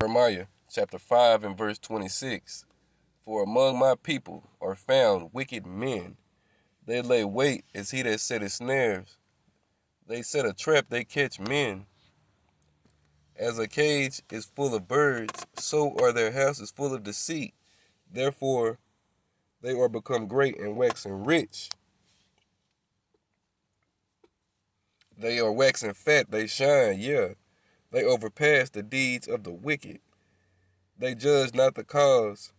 Jeremiah chapter 5 and verse 26. For among my people are found wicked men. They lay wait as he that setteth snares. They set a trap, they catch men. As a cage is full of birds, so are their houses full of deceit. Therefore they are become great and waxing rich. They are waxing fat, they shine, yeah. They overpass the deeds of the wicked. They judge not the cause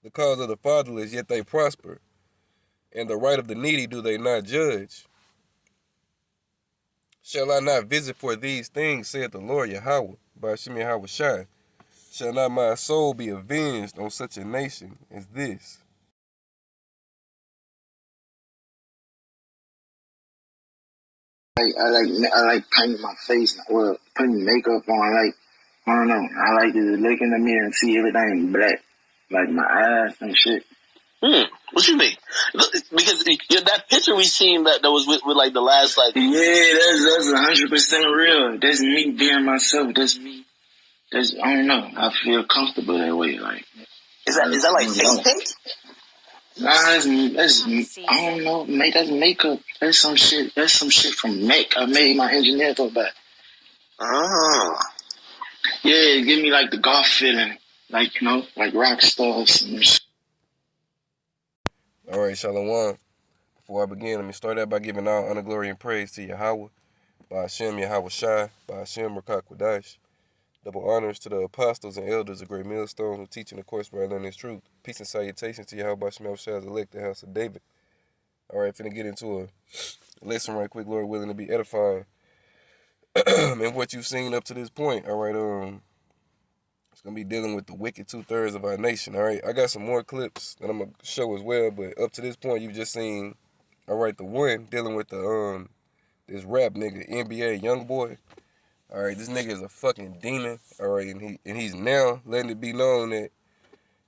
of the fatherless, yet they prosper. And the right of the needy do they not judge. Shall I not visit for these things, saith the Lord Yahweh, by Hashem Yahweh Shai? Shall not my soul be avenged on such a nation as this? I like painting my face, well, putting makeup on. I don't know. I like to look in the mirror and see everything black, like my eyes and shit. What you mean? Because that picture we seen that was with like the last like. Yeah, that's 100% real. That's me being myself. That's me. I don't know. I feel comfortable that way. Like, is that like face paint? Nah, that's I don't know, mate. That's makeup. That's some shit. That's some shit from Mac. I made my engineer go back. Oh. Yeah, give me like the golf feeling, like like rock stars and shit. All right, Shalom. Before I begin, let me start out by giving all honor, glory, and praise to Yahweh, by Hashem Yahweh Shai, by Hashem Rakak Wadash. Double honors to the apostles and elders of Great Millstone who teach in the course where I learn this truth. Peace and salutations to Yahweh Shem Shai's elect, the house of David. All right, finna get into a lesson right quick, Lord willing, to be edifying. And what you've seen up to this point, all right, it's gonna be dealing with the wicked 2/3 of our nation. All right, I got some more clips that I'm gonna show as well, but up to this point, you've just seen, all right, the one dealing with the this rap nigga NBA YoungBoy. All right, this nigga is a fucking demon. All right, and he's now letting it be known that,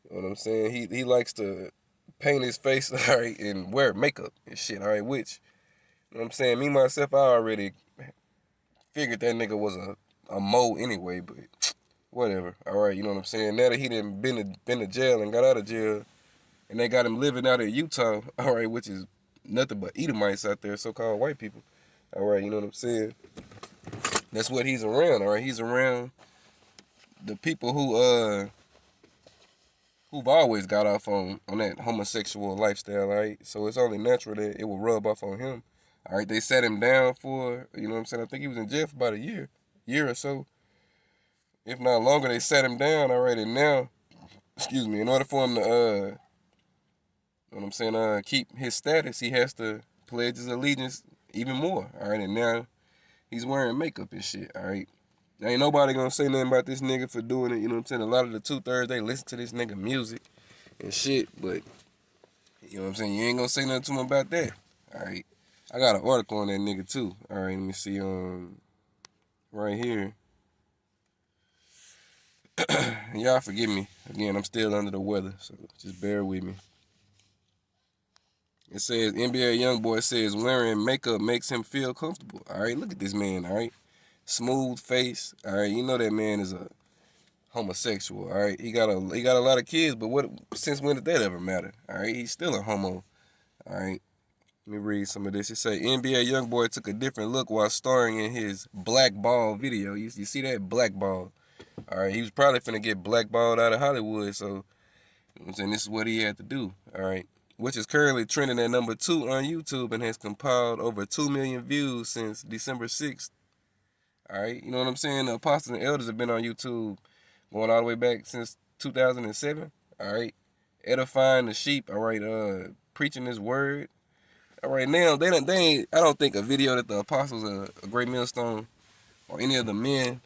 you know what I'm saying, he likes to paint his face, all right, and wear makeup and shit. All right, which, you know what I'm saying, me myself, I already figured that nigga was a mole anyway, but whatever. All right, you know what I'm saying. Now that he done been to jail and got out of jail, and they got him living out in Utah, all right, which is nothing but Edomites out there, so-called white people. All right, you know what I'm saying. That's what he's around. All right, he's around the people who've always got off on that homosexual lifestyle. All right, so it's only natural that it will rub off on him. All right, they sat him down for, you know what I'm saying. I think he was in jail for about a year or so, if not longer. They sat him down. All right, and now, excuse me, in order for him to you know what I'm saying, keep his status, he has to pledge his allegiance even more. All right, and now he's wearing makeup and shit. All right. Ain't nobody gonna say nothing about this nigga for doing it, you know what I'm saying? A lot of the 2/3, they listen to this nigga music and shit, but, you know what I'm saying, you ain't gonna say nothing to him about that. Alright. I got an article on that nigga too. Alright, let me see, right here. Y'all forgive me. Again, I'm still under the weather, so just bear with me. It says, NBA YoungBoy says wearing makeup makes him feel comfortable. Alright, look at this man, alright? Smooth face. Alright, you know that man is a homosexual. Alright, he got a lot of kids, but since when did that ever matter? Alright, he's still a homo. Alright, let me read some of this. It say NBA YoungBoy took a different look while starring in his blackball video. You see that? Blackball. Alright, he was probably finna get blackballed out of Hollywood, so, you know what I'm saying, this is what he had to do. Alright, which is currently trending at number 2 on YouTube and has compiled over 2 million views since December 6th. Alright, you know what I'm saying? The apostles and elders have been on YouTube going all the way back since 2007. Alright, edifying the sheep. Alright, preaching his word. Alright, now they ain't. I don't think a video that the apostles of Great Millstone or any of the men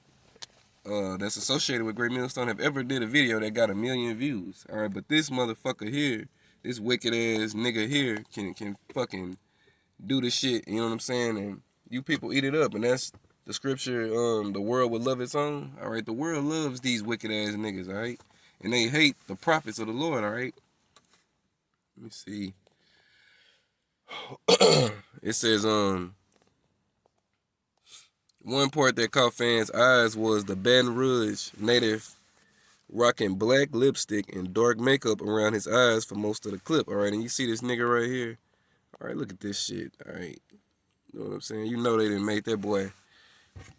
that's associated with Great Millstone have ever did a video that got 1 million views. Alright, but this motherfucker here, this wicked ass nigga here, can fucking do the shit. You know what I'm saying? And you people eat it up, and that's the scripture. The world will love its own. All right, the world loves these wicked ass niggas. All right, and they hate the prophets of the Lord. All right. Let me see. It says One part that caught fans' eyes was the Baton Rouge native rocking black lipstick and dark makeup around his eyes for most of the clip. All right, and you see this nigga right here. All right, look at this shit. All right, you know what I'm saying? You know they didn't make that boy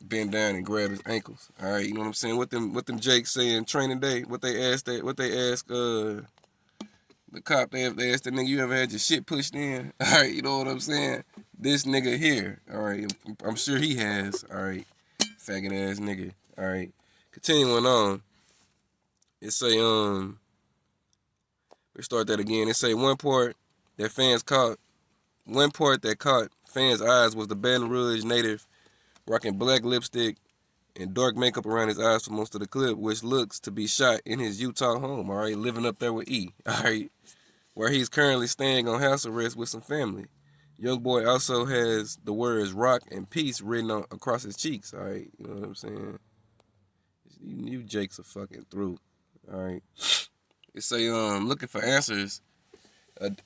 bend down and grab his ankles. All right, you know what I'm saying? What them Jake saying training day? What they asked the cop, they asked the nigga, you ever had your shit pushed in? All right, you know what I'm saying? This nigga here, all right, I'm sure he has, all right, faggot ass nigga, all right. Continuing on, it say, let's start that again. It say one part that caught fans' eyes was the Baton Rouge native rocking black lipstick and dark makeup around his eyes for most of the clip, which looks to be shot in his Utah home, all right, living up there with E, all right, where he's currently staying on house arrest with some family. YoungBoy also has the words rock and peace written across his cheeks, all right? You know what I'm saying? You Jakes are fucking through, all right? It say, looking for answers.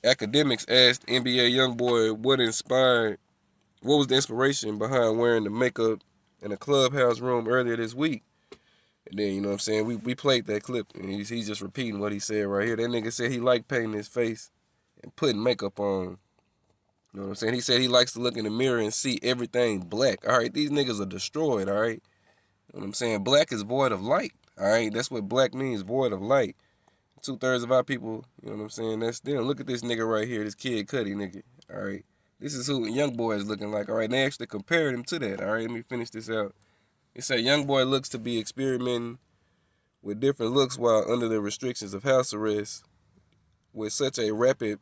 Academics asked NBA YoungBoy what was the inspiration behind wearing the makeup in a clubhouse room earlier this week. And then, you know what I'm saying, we played that clip, and he's just repeating what he said right here. That nigga said he liked painting his face and putting makeup on. You know what I'm saying? He said he likes to look in the mirror and see everything black. All right, these niggas are destroyed, all right? You know what I'm saying? Black is void of light, all right? That's what black means, void of light. 2/3 of our people, you know what I'm saying? That's them. Look at this nigga right here, this Kid Cudi nigga, all right? This is who YoungBoy is looking like, all right? And they actually compared him to that, all right? Let me finish this out. It said YoungBoy looks to be experimenting with different looks while under the restrictions of house arrest with such a rabid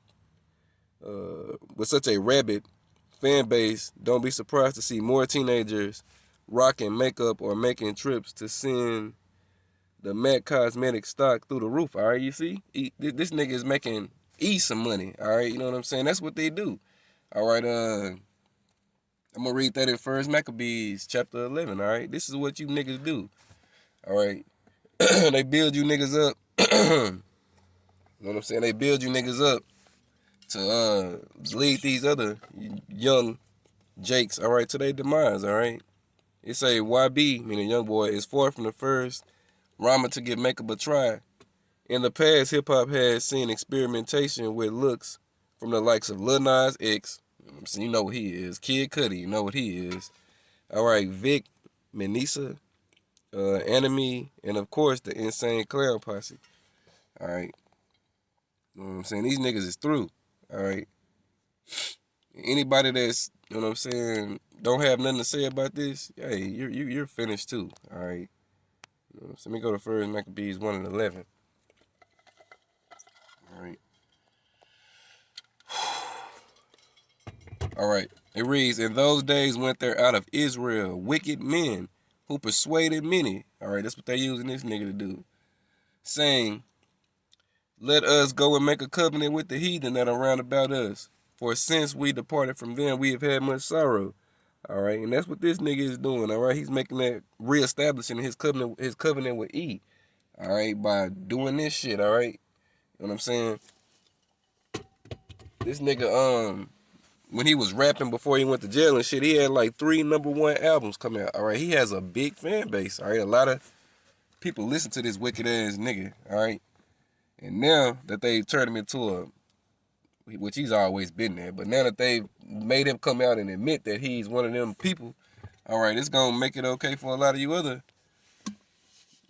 fan base. Don't be surprised to see more teenagers rocking makeup or making trips to send the MAC cosmetic stock through the roof. All right, you see? This nigga is making some money. All right, you know what I'm saying? That's what they do. All right, I'm gonna read that in First Maccabees chapter 11. All right, this is what you niggas do. All right, they build you niggas up. You know what I'm saying? They build you niggas up to lead these other young Jakes, all right, to their demise, all right? It say YB, meaning YoungBoy, is far from the first rhymer to give makeup a try. In the past, hip-hop has seen experimentation with looks from the likes of Lil Nas X, so you know what he is, Kid Cudi, you know what he is, all right, Vic, Menisa, Enemy, and of course, the Insane Clown Posse, all right? You know what I'm saying? These niggas is through, all right? Anybody that's, you know what I'm saying, don't have nothing to say about this, hey, you're finished too, all right? You know, so let me go to First Maccabees 1 and 11. All right. All right. It reads, in those days went there out of Israel wicked men who persuaded many. All right, that's what they're using this nigga to do. Saying, let us go and make a covenant with the heathen that are round about us. For since we departed from them, we have had much sorrow. All right, and that's what this nigga is doing. All right, he's making that reestablishing his covenant with E. All right, by doing this shit. All right, you know what I'm saying? This nigga, when he was rapping before he went to jail and shit, he had like 3 #1 albums come out. All right, he has a big fan base. All right, a lot of people listen to this wicked ass nigga. All right, and now that they turned him into which he's always been there, but now that they've made him come out and admit that he's one of them people, all right, it's gonna make it okay for a lot of you other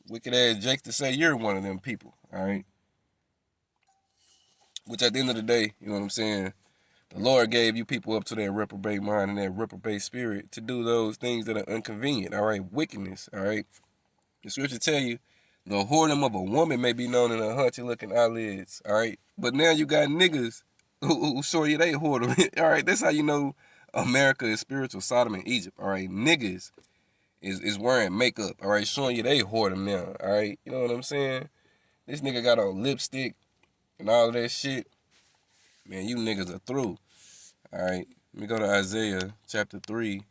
wicked ass Jakes to say you're one of them people. All right, which at the end of the day, you know what I'm saying, the Lord gave you people up to that reprobate mind and that reprobate spirit to do those things that are inconvenient, all right? Wickedness, all right? The scripture tell you the whoredom of a woman may be known in her haughty looking eyelids, all right? But now you got niggas who show you they whoredom, all right? That's how you know America is spiritual Sodom and Egypt, all right? Niggas is wearing makeup, all right? Showing you they whoredom now, all right? You know what I'm saying? This nigga got on lipstick and all of that shit. Man, you niggas are through. All right, let me go to Isaiah chapter 3.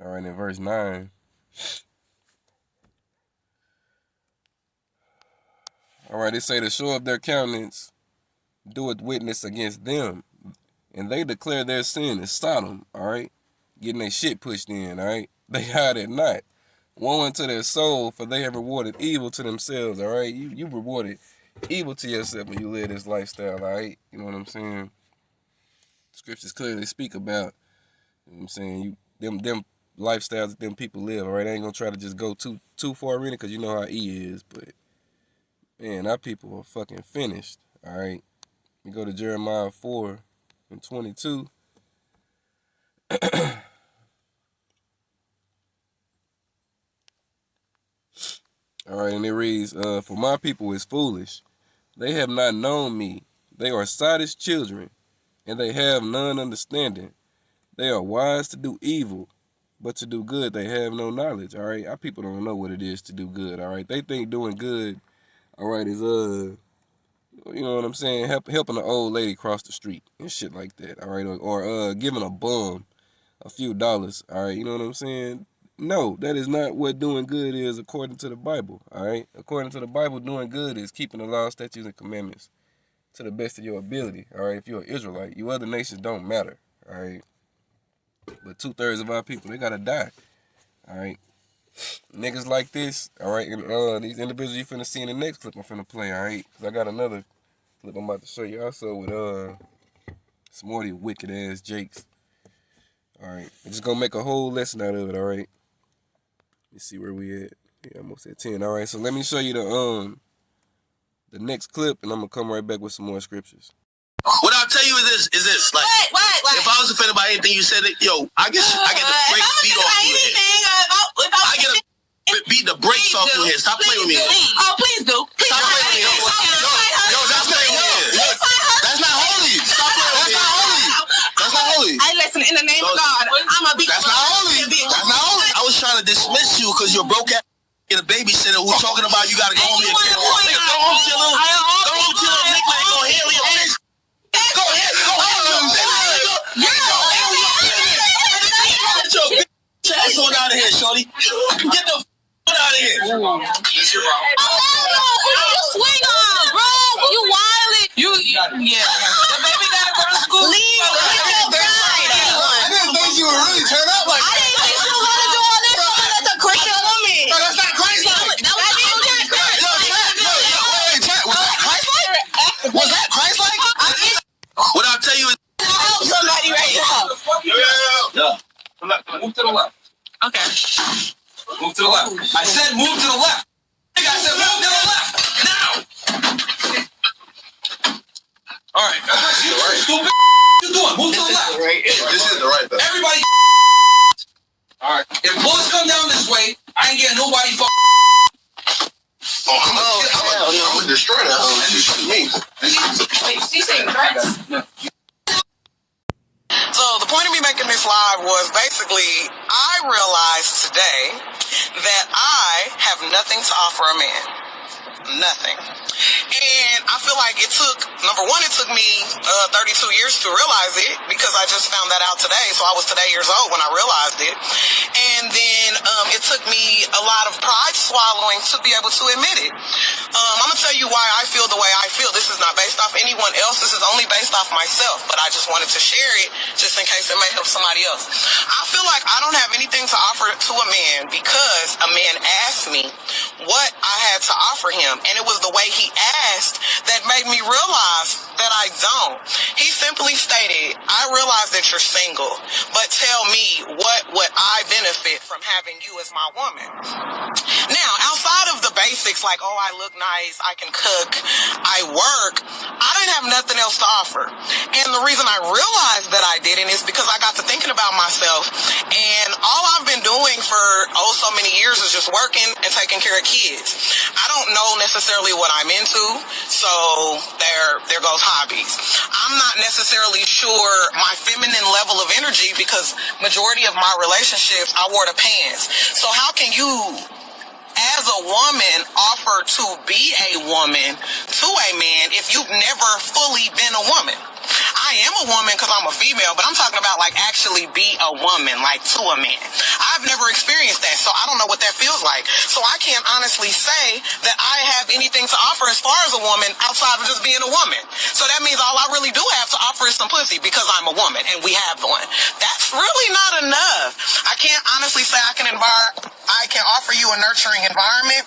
All right, in verse 9. All right, it say the show of their countenance doeth witness against them, and they declare their sin is Sodom. All right, getting their shit pushed in, all right? They hide it not. Woe unto their soul, for they have rewarded evil to themselves, all right? You rewarded evil to yourself when you live this lifestyle, all right? You know what I'm saying? Scriptures clearly speak about, you know what I'm saying, them lifestyles that them people live, all right? I ain't gonna try to just go too far in it, because you know how E is, but, man, our people are fucking finished, all right? We go to Jeremiah 4:22. All right, and it reads, for my people is foolish. They have not known me. They are sottish children, and they have none understanding. They are wise to do evil, but to do good they have no knowledge. All right, our people don't know what it is to do good. All right, they think doing good, all right, is you know what I'm saying, helping an old lady cross the street and shit like that. All right, or giving a bum a few dollars. All right, you know what I'm saying. No, that is not what doing good is according to the Bible, all right? According to the Bible, doing good is keeping the law, statutes, and commandments to the best of your ability, all right? If you're an Israelite, you other nations don't matter, all right? But 2/3 of our people, they gotta die, all right? Niggas like this, all right? And these individuals you finna see in the next clip I'm finna play, all right? Because I got another clip I'm about to show you also with some more of these wicked-ass Jakes, all right? I'm just gonna make a whole lesson out of it, all right? Let's see where we at. Yeah, almost at 10. All right, so let me show you the next clip, and I'm gonna come right back with some more scriptures. What I'll tell you is this. Like, what? If I was offended by anything you said, I get the brakes beat off your head. I get beat the brakes off your head. Stop playing with me. Oh, please do. Please Stop playing with me. Yo, that's not holy. That's not holy. Stop playing with me. That's not holy. That's not holy. Hey, listen, in the name of God, I'm gonna be. That's not holy. That's not holy. I was trying to dismiss you because you're a broke ass a babysitter who's talking about you gotta go home and go home to your little nigga and go handle your business. Go ahead. Get your ass on out of here, shorty. Get the out of here. This your problem. You swing on, bro. You wildin'. Yeah. The baby gotta go to school. Leave. I didn't think you would really turn up like that. I didn't think you were gonna do all this. That's a Christian woman. No, that's not Christ-like. Was that Christ-like? What I'll tell you is help somebody right now. Move to the left. Okay. Move to the left. I said move to the left. I said move to the left. Now. All right. Stupid. What you doing? Move to the left. This is the right thing. Everybody. All right. If bullets come down this way, I ain't getting nobody. I'm gonna destroy that hoe. She shoot me. Wait, she saying threats? So the point of me making this live was basically I realized today that I have nothing to offer a man. Nothing. And I feel like it took, number one, it took me 32 years to realize it because I just found that out today. So I was today years old when I realized it. And then it took me a lot of pride swallowing to be able to admit it. I'm going to tell you why I feel the way I feel. This is not based off anyone else. This is only based off myself. But I just wanted to share it just in case it may help somebody else. I feel like I don't have anything to offer to a man because a man asked me what I had to offer him. And it was the way he asked that made me realize that I don't. He simply stated, I realize that you're single, but tell me what would I benefit from having you as my woman? Now, outside of the basics like, oh, I look nice, I can cook, I work, I didn't have nothing else to offer. And the reason I realized that I didn't is because I got to thinking about myself, and all I've been doing for so many years is just working and taking care of kids. I don't know necessarily what I'm into, so there goes hobbies. I'm not necessarily sure my feminine level of energy because majority of my relationships I wore the pants. So how can you as a woman offer to be a woman to a man if you've never fully been a woman? I I am a woman because I'm a female, but I'm talking about like actually be a woman, like to a man. I've never experienced that, so I don't know what that feels like. So I can't honestly say that I have anything to offer as far as a woman outside of just being a woman. So that means all I really do have to offer is some pussy because I'm a woman and we have one. That's really not enough. I can't honestly say I can offer you a nurturing environment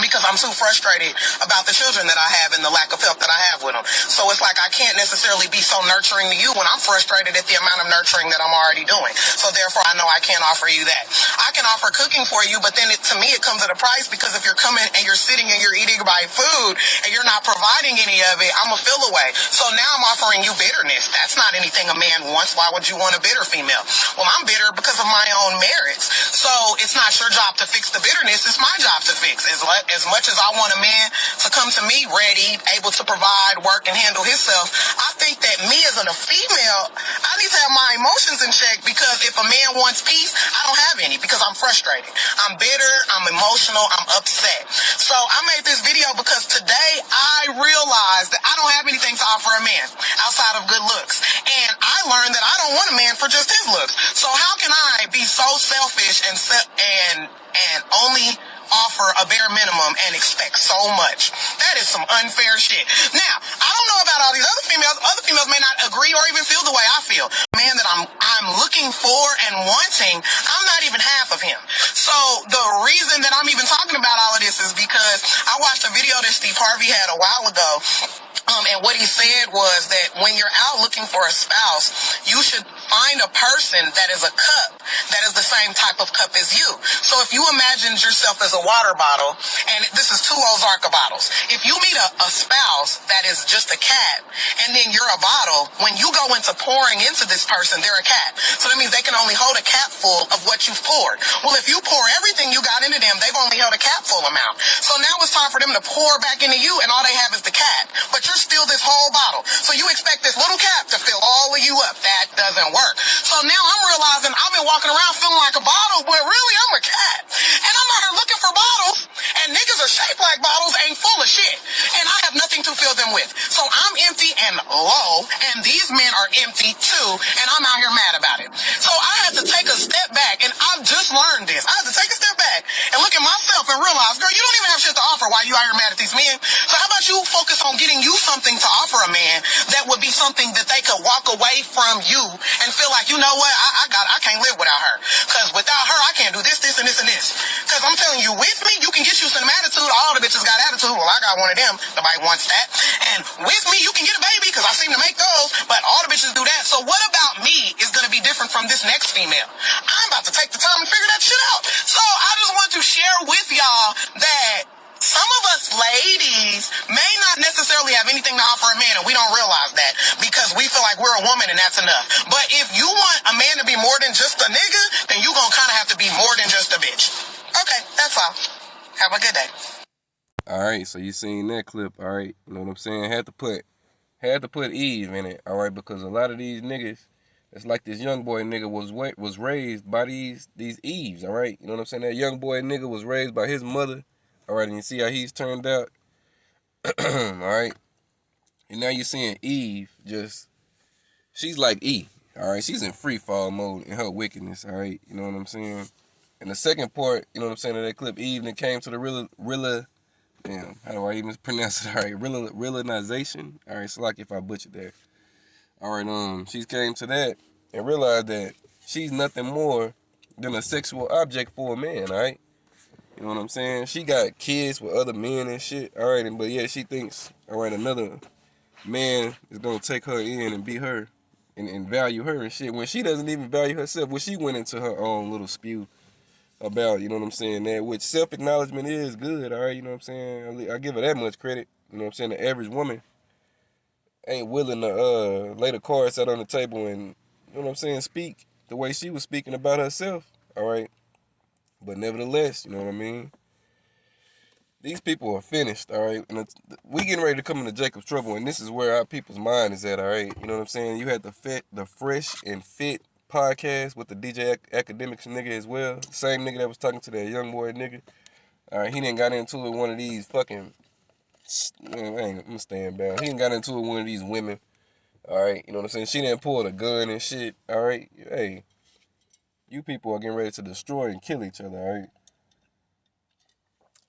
because I'm too frustrated about the children that I have and the lack of help that I have with them. So it's like I can't necessarily be so nurturing to you when I'm frustrated at the amount of nurturing that I'm already doing. So therefore, I know I can't offer you that. I can offer cooking for you, but then to me, it comes at a price because if you're coming and you're sitting and you're eating my food and you're not providing any of it, I'm a feel away. So now I'm offering you bitterness. That's not anything a man wants. Why would you want a bitter female? Well, I'm bitter because of my own merits. So it's not your job to fix the bitterness. It's my job to fix. As much as I want a man to come to me ready, able to provide, work, and handle himself, I think that me as a female, I need to have my emotions in check because if a man wants peace, I don't have any because I'm frustrated. I'm bitter, I'm emotional, I'm upset. So I made this video because today I realized that I don't have anything to offer a man outside of good looks. And I learned that I don't want a man for just his looks. So how can I be so selfish and only offer a bare minimum and expect so much? That is some unfair shit. Now, I don't know about all these other females. Other females may not agree or even feel the way I feel. The man that I'm looking for and wanting, I'm not even half of him. So the reason that I'm even talking about all of this is because I watched a video that Steve Harvey had a while ago. And what he said was that when you're out looking for a spouse, you should find a person that is a cup that is the same type of cup as you. So if you imagined yourself as a water bottle, and this is 2 Ozarka bottles, if you meet a spouse that is just a cap, and then you're a bottle, when you go into pouring into this person, they're a cap. So that means they can only hold a cap full of what you've poured. Well, if you pour everything you got into them, they've only held a cap full amount. So now it's time for them to pour back into you, and all they have is the cap. But you're still this whole bottle. So you expect this little cap to fill all of you up. That doesn't work. So now I'm realizing I've been walking around feeling like a bottle, but really I'm a cat. And I'm out here looking for bottles, and niggas are shaped like bottles, ain't full of shit. And I have nothing to fill them with. So I'm empty and low, and these men are empty too, and I'm out here mad about it. So I had to take a step back, and I've just learned this. I had to take a step back and look at myself and realize, girl, you don't even have shit to offer while you out here mad at these men. So how about you focus on getting you something to offer a man that would be something that they could walk away from you and feel like, you know what, I can't live without her. Because without her, I can't do this, and this, and this. Because I'm telling you, with me, you can get you some attitude. All the bitches got attitude. Well, I got one of them. Nobody wants that. And with me, you can get a baby because I seem to make those. But all the bitches do that. So what about me is going to be different from this next female? I'm about to take the time and figure that shit out. So I just want to share with y'all that some of us ladies may not necessarily have anything to offer a man, and we don't realize that because we feel like we're a woman and that's enough. But if you want a man to be more than just a nigga, then you gonna kind of have to be more than just a bitch. Okay, that's all. Have a good day. All right, so you seen that clip, all right? You know what I'm saying? Had to put Eve in it, all right? Because a lot of these niggas, it's like this young boy nigga was raised by these Eves, all right? You know what I'm saying? That young boy nigga was raised by his mother. All right, and you see how he's turned out? All right? And now you're seeing Eve she's like E, all right? She's in free fall mode in her wickedness, all right? You know what I'm saying? And the second part, you know what I'm saying, of that clip, Eve then came to the damn, how do I even pronounce it? All right, realization. All right, so like if I butchered that. All right, she came to that and realized that she's nothing more than a sexual object for a man, all right? You know what I'm saying? She got kids with other men and shit. All right, but yeah, she thinks, all right, another man is going to take her in and be her and value her and shit when she doesn't even value herself. When she went into her own little spew about, you know what I'm saying, that which self-acknowledgement is good, all right? You know what I'm saying? I give her that much credit. You know what I'm saying? The average woman ain't willing to lay the cards out on the table and, you know what I'm saying, speak the way she was speaking about herself, all right? But nevertheless, you know what I mean? These people are finished, all right? And we getting ready to come into Jacob's trouble, and this is where our people's mind is at, all right? You know what I'm saying? You had the Fresh and Fit podcast with the DJ Academics nigga as well. The same nigga that was talking to that YoungBoy nigga. All right, he done got into it with one of these fucking... I'm staying down. He done got into it with one of these women All right, you know what I'm saying? She didn't pull the gun and shit. All right, hey, you people are getting ready to destroy and kill each other. All right.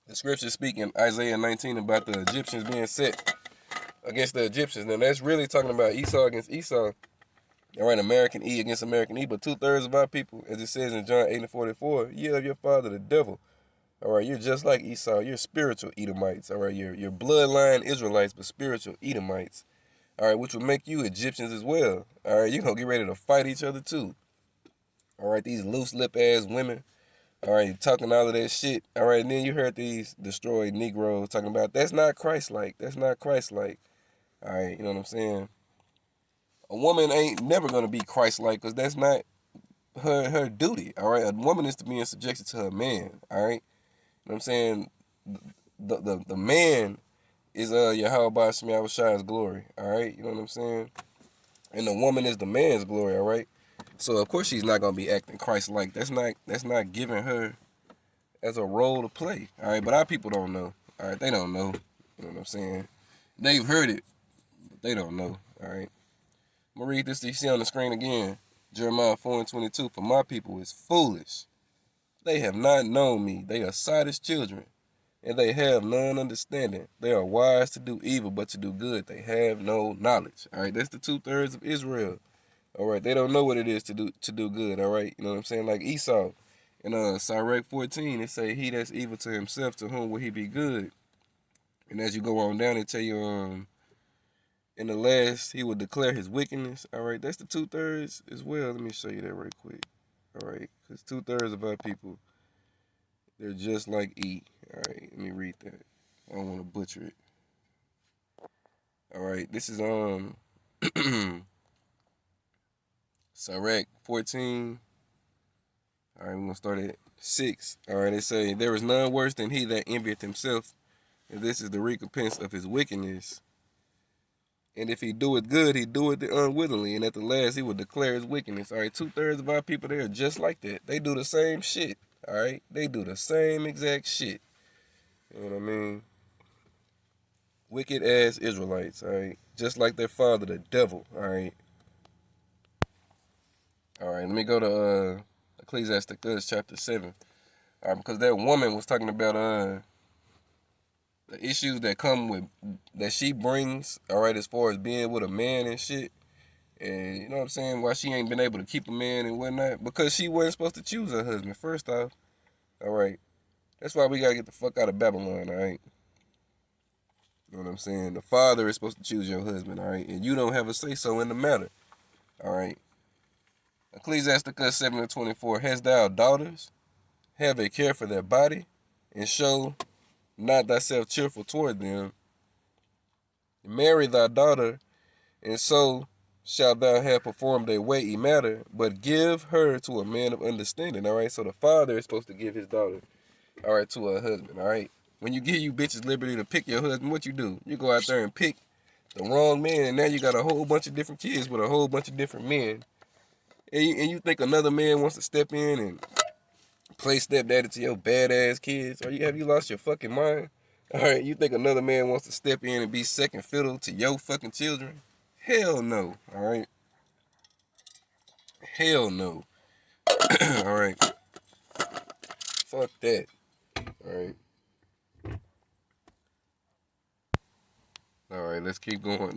The scripture speak in Isaiah 19 about the Egyptians being set against the Egyptians. Now that's really talking about Esau against Esau. All right, American E against American E. But 2/3 of our people, as it says in John 8:44, ye of your father the devil. All right, you're just like Esau. You're spiritual Edomites. All right, you're bloodline Israelites, but spiritual Edomites. All right, which will make you Egyptians as well. All right, you're going to get ready to fight each other too. All right, these loose lip ass women. All right, talking all of that shit. All right, and then you heard these destroyed Negroes talking about that's not Christ-like. That's not Christ-like. All right, you know what I'm saying? A woman ain't never going to be Christ-like because that's not her duty. All right, a woman is to be in subjection to her man. All right, you know what I'm saying? The man is Yahweh Shemiah glory. All right, you know what I'm saying? And the woman is the man's glory. All right. So of course she's not gonna be acting Christ-like. That's not giving her as a role to play. All right, but our people don't know. All right, they don't know. You know what I'm saying? They've heard it, but they don't know. All right. I'm gonna read this that you see on the screen again. Jeremiah 4:22. For my people is foolish. They have not known me. They are sottish children, and they have none understanding. They are wise to do evil, but to do good they have no knowledge. All right, that's the 2/3 of Israel. All right, they don't know what it is to do good. All right, you know what I'm saying? Like Esau in Sirach 14, it say he that's evil to himself, to whom will he be good? And as you go on down, it tell you in the last he will declare his wickedness. All right, that's the 2/3 as well. Let me show you that right quick. All right, because 2/3 of our people, they're just like E. All right, let me read that. I don't want to butcher it. All right, this is Sirach 14. All right, we're gonna start at 6. All right, it say there is none worse than he that envieth himself, and this is the recompense of his wickedness. And if he doeth good, he doeth it unwittingly, and at the last he will declare his wickedness. All right, 2/3 of our people, they are just like that. They do the same shit. All right, they do the same exact shit. You know what I mean? Wicked ass Israelites. All right, just like their father, the devil. All right. All right, let me go to Ecclesiasticus chapter 7. All right, because that woman was talking about the issues that come with that she brings. All right, as far as being with a man and shit. And you know what I'm saying? Why she ain't been able to keep a man and whatnot? Because she wasn't supposed to choose her husband, first off. All right. That's why we got to get the fuck out of Babylon, all right? You know what I'm saying? The father is supposed to choose your husband, all right? And you don't have a say-so in the matter, all right? Ecclesiasticus 7:24. Hast thou daughters? Have a care for their body, and show not thyself cheerful toward them. Marry thy daughter, and so shalt thou have performed a weighty matter, but give her to a man of understanding. All right, so the father is supposed to give his daughter, all right, to her husband. All right, when you give you bitches liberty to pick your husband, what you do? You go out there and pick the wrong man, and now you got a whole bunch of different kids with a whole bunch of different men, and you think another man wants to step in and play stepdaddy to your badass kids? Or have you lost your fucking mind? All right, you think another man wants to step in and be second fiddle to your fucking children? Hell no. All right. Hell no. All right. Fuck that. All right. All right. Let's keep going.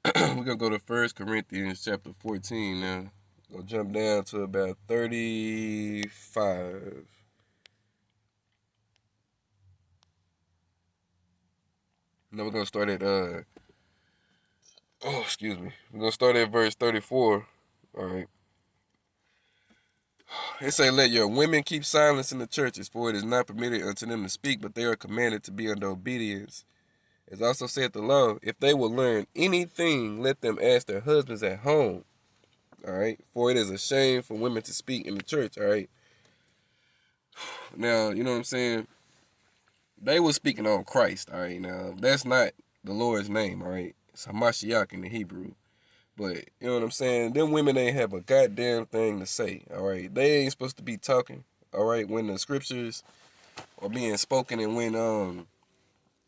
We're gonna go to 1 Corinthians chapter 14 now. Gonna jump down to about 35. Now we're gonna start at excuse me. We're gonna start at verse 34. All right. It say, let your women keep silence in the churches, for it is not permitted unto them to speak, but they are commanded to be under obedience. As also saith the law, if they will learn anything, let them ask their husbands at home. All right. For it is a shame for women to speak in the church. All right. Now, you know what I'm saying? They were speaking on Christ. All right. Now, that's not the Lord's name. All right. It's Hamashiach in the Hebrew. But, you know what I'm saying? Them women ain't have a goddamn thing to say. All right. They ain't supposed to be talking. All right. When the scriptures are being spoken and when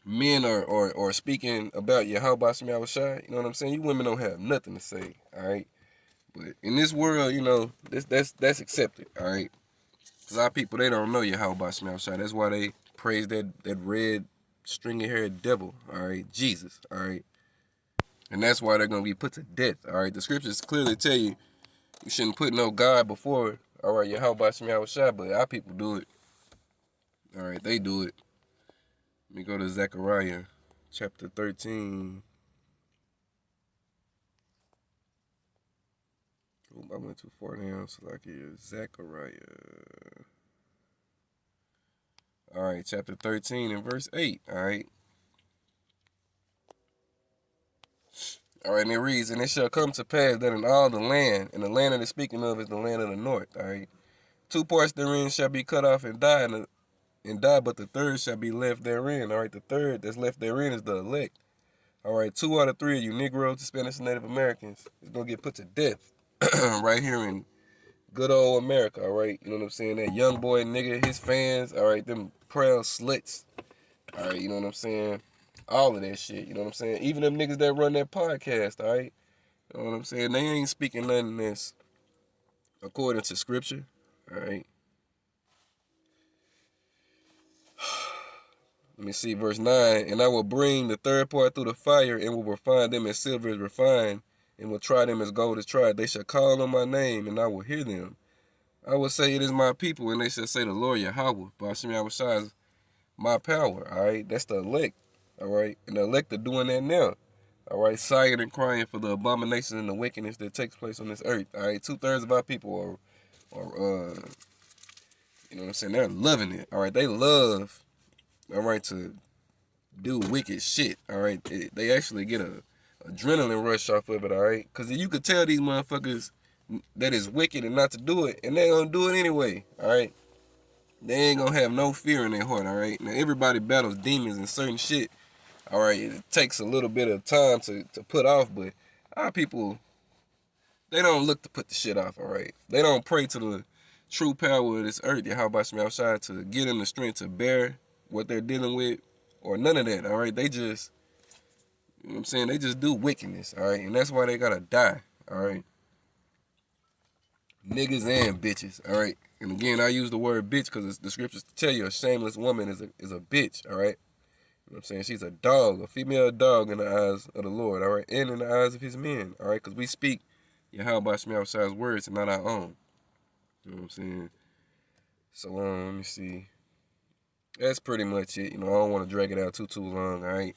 men are speaking about Yahweh Shem Yahushua, you know what I'm saying? You women don't have nothing to say, all right? But in this world, you know, that's accepted, all right? A lot of people, they don't know Yahweh Shem Yahushua. That's why they praise that red stringy-haired devil, all right? Jesus, all right? And that's why they're going to be put to death, all right? The scriptures clearly tell you you shouldn't put no God before, all right, Yahweh Shem Yahushua, but our people do it. All right, they do it. Let me go to Zechariah chapter 13. Oop, I went too far down, so like here, Zechariah. All right, chapter 13 and verse 8, all right? All right, and it reads, and it shall come to pass that in all the land, and the land that it's speaking of is the land of the north, all right? 2 parts therein shall be cut off and die, but the third shall be left therein, all right? The third that's left therein is the elect. All right, 2 out of 3 of you Negroes, Hispanics, and Native Americans is going to get put to death right here in good old America, all right? You know what I'm saying? That young boy nigga, his fans, all right, them proud sluts, all right, you know what I'm saying? All of that shit, you know what I'm saying? Even them niggas that run that podcast, all right? You know what I'm saying? They ain't speaking nothing that's according to scripture, all right? Let me see, verse 9. And I will bring the third part through the fire and will refine them as silver is refined and will try them as gold is tried. They shall call on my name and I will hear them. I will say it is my people and they shall say the Lord Yahweh. Ba'ashem Yahushua is my power, all right? That's the elect, all right? And the elect are doing that now, all right? Sighing and crying for the abomination and the wickedness that takes place on this earth, all right? 2/3 of our people are you know what I'm saying? They're loving it, all right? They love, all right, to do wicked shit, all right? They actually get a adrenaline rush off of it, all right? Because you could tell these motherfuckers that it's wicked and not to do it, and they're going to do it anyway, all right? They ain't going to have no fear in their heart, all right? Now, everybody battles demons and certain shit, all right? It takes a little bit of time to put off, but our people, they don't look to put the shit off, all right? They don't pray to the true power of this earth, Yahweh Shem Yahushua, to get them the strength to bear what they're dealing with, or none of that, all right? They just, you know what I'm saying? They just do wickedness, all right? And that's why they gotta die, all right? Niggas and bitches, all right? And again, I use the word bitch because the scriptures tell you a shameless woman is a bitch, all right? You know what I'm saying? She's a dog, a female dog in the eyes of the Lord, all right? And in the eyes of his men, all right? Because we speak Yahweh Shem Yahushua's words and not our own. You know what I'm saying? So, let me see. That's pretty much it. You know, I don't want to drag it out too long, all right?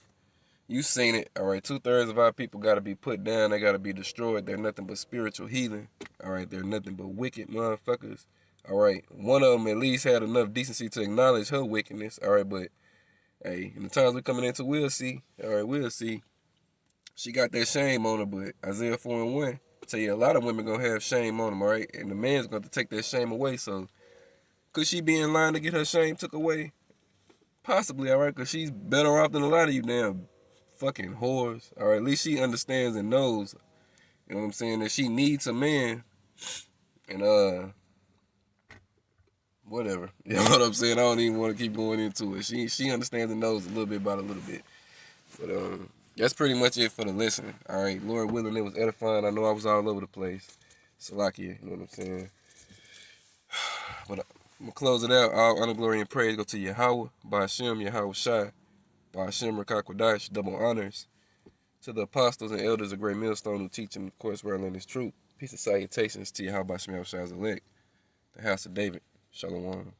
You seen it, all right? 2/3 of our people got to be put down. They got to be destroyed. They're nothing but spiritual heathen, all right? They're nothing but wicked motherfuckers, all right? One of them at least had enough decency to acknowledge her wickedness, all right? But, hey, in the times we're coming into, we'll see, all right? We'll see. She got that shame on her, but Isaiah 4:1 tell you a lot of women going to have shame on them, all right? And the man's going to take that shame away, so could she be in line to get her shame took away? Possibly, all right? Because she's better off than a lot of you damn fucking whores, or at least she understands and knows, you know what I'm saying, that she needs a man, and whatever, you know what I'm saying. I don't even want to keep going into it. She understands and knows a little bit about a little bit, but that's pretty much it for the listening. All right, Lord willing, it was edifying. I know I was all over the place, Salakia, you know what I'm saying. But I'm gonna close it out. All honor, glory, and praise go to Yahweh, Ba'ashem, Yahweh Shai, Ba'ashem, Rakakwadash, double honors to the apostles and elders of Great Millstone who teach and, of course, where I learn this truth. Peace and salutations to Yahweh Shem Yahushua's elect, the house of David. Shalom.